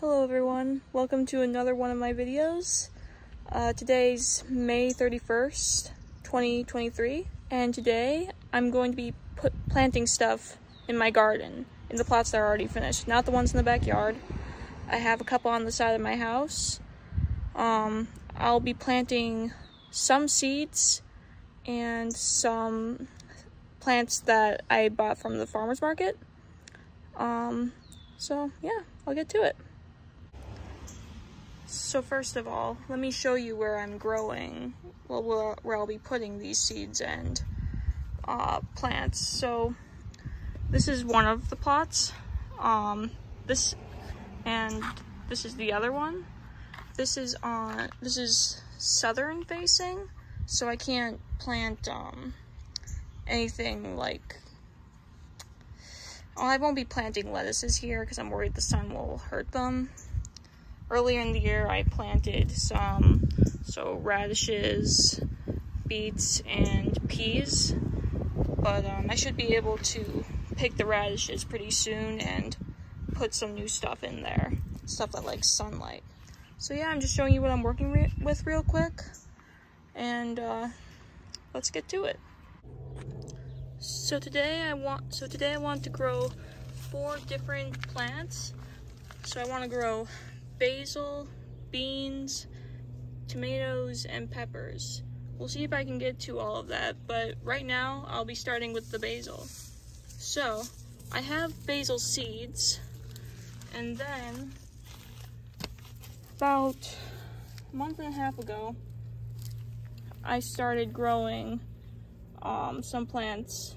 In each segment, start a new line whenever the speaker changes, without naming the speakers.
Hello everyone, welcome to another one of my videos. Today's May 31st, 2023, and today I'm going to be planting stuff in my garden, in the plots that are already finished, not the ones in the backyard. I have a couple on the side of my house. I'll be planting some seeds and some plants that I bought from the farmer's market. So yeah, I'll get to it. So first of all, let me show you where I'm growing, well, where I'll be putting these seeds and plants. So this is one of the plots. This is the other one. This is southern facing, so I can't plant anything like, I won't be planting lettuces here because I'm worried the sun will hurt them. Earlier in the year I planted some radishes, beets, and peas, but I should be able to pick the radishes pretty soon and put some new stuff in there, stuff that likes sunlight. So yeah, I'm just showing you what I'm working with real quick, and let's get to it. So today I want to grow 4 different plants. So I want to grow basil, beans, tomatoes, and peppers. We'll see if I can get to all of that, but right now I'll be starting with the basil. So I have basil seeds, and then about a month and a half ago I started growing some plants,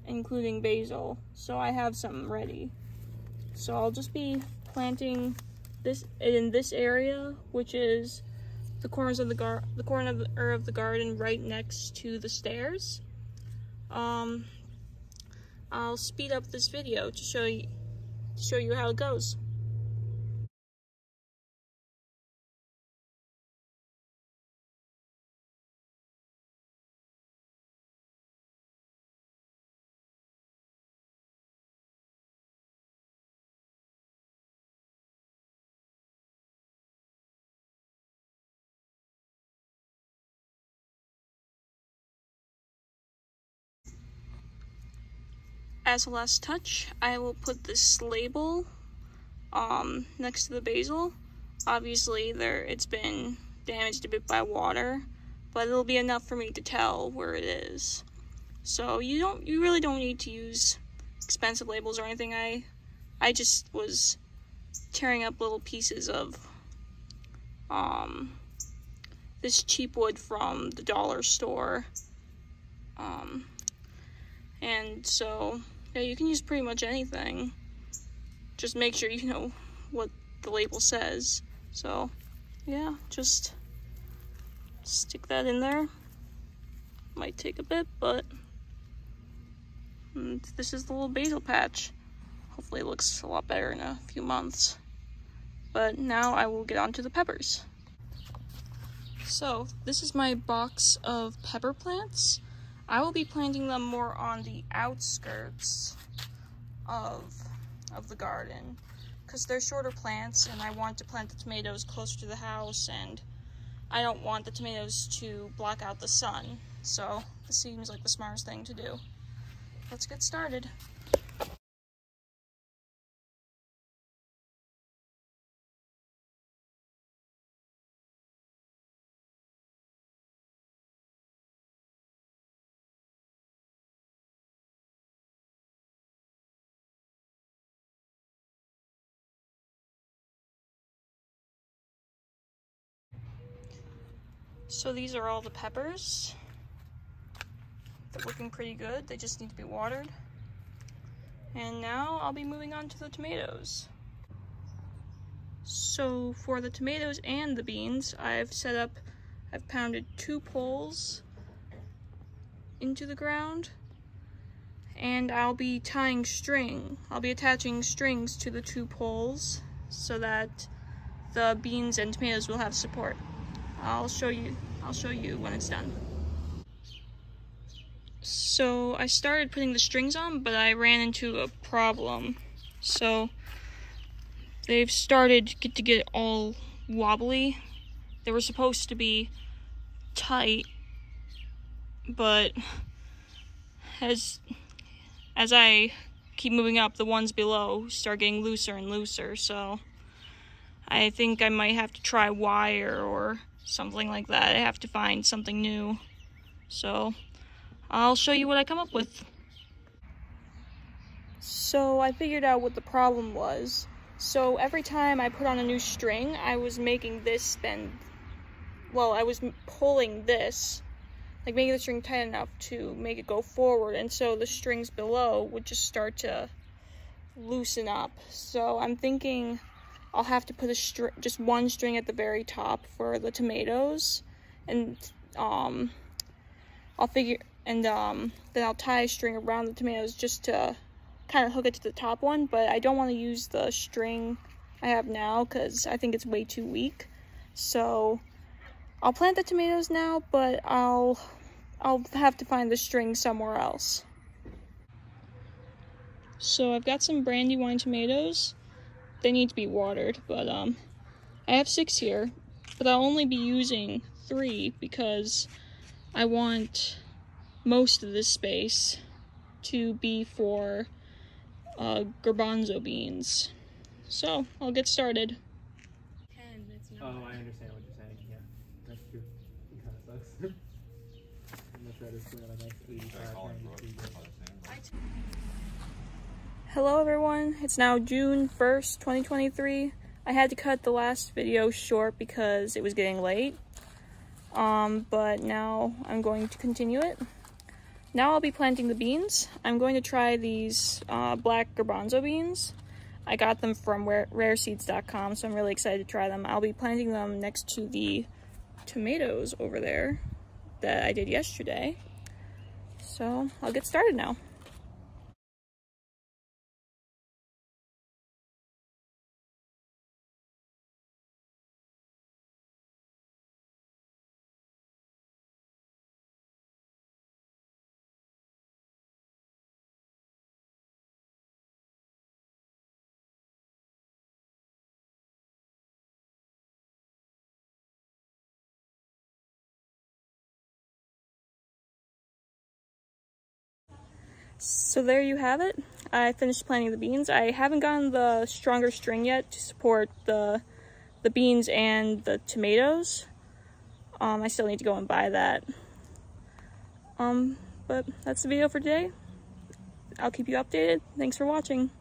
including basil, so I have some ready. So I'll just be planting this in this area, which is the corner of the garden right next to the stairs. I'll speed up this video to show you how it goes. As a last touch, I will put this label next to the basil. Obviously it's been damaged a bit by water, but it'll be enough for me to tell where it is. So you really don't need to use expensive labels or anything. I just was tearing up little pieces of this cheap wood from the dollar store. And so yeah, you can use pretty much anything. Just make sure you know what the label says. So yeah, just stick that in there. Might take a bit, but this is the little basil patch. Hopefully it looks a lot better in a few months. But now I will get on to the peppers. So this is my box of pepper plants. I will be planting them more on the outskirts of the garden because they're shorter plants, and I want to plant the tomatoes closer to the house, and I don't want the tomatoes to block out the sun. So this seems like the smartest thing to do. Let's get started. So these are all the peppers. They're looking pretty good. They just need to be watered. And now I'll be moving on to the tomatoes. So for the tomatoes and the beans, I've pounded 2 poles into the ground, and I'll be attaching strings to the 2 poles so that the beans and tomatoes will have support. I'll show you when it's done. So I started putting the strings on, but I ran into a problem. So they've started to get all wobbly. They were supposed to be tight, but as I keep moving up, the ones below start getting looser and looser, so I think I might have to try wire or something like that. I have to find something new. So I'll show you what I come up with. So I figured out what the problem was. So every time I put on a new string, I was making this bend. Well, I was pulling this, like making the string tight enough to make it go forward, and so the strings below would just start to loosen up. So I'm thinking I'll have to put just one string at the very top for the tomatoes, and then I'll tie a string around the tomatoes just to kind of hook it to the top one, but I don't want to use the string I have now because I think it's way too weak. So I'll plant the tomatoes now, but I'll have to find the string somewhere else. So I've got some Brandywine tomatoes. They need to be watered, but I have 6 here, but I'll only be using 3 because I want most of this space to be for garbanzo beans. So I'll get started.
Oh, I understand what you're saying. Yeah, that's true. It kind of sucks. I'm gonna try to split a nice 85.
Hello everyone, it's now June 1st, 2023. I had to cut the last video short because it was getting late. But now I'm going to continue it. Now I'll be planting the beans. I'm going to try these black garbanzo beans. I got them from rareseeds.com, so I'm really excited to try them. I'll be planting them next to the tomatoes over there that I did yesterday. So I'll get started now. So there you have it. I finished planting the beans. I haven't gotten the stronger string yet to support the beans and the tomatoes. I still need to go and buy that. But that's the video for today. I'll keep you updated. Thanks for watching.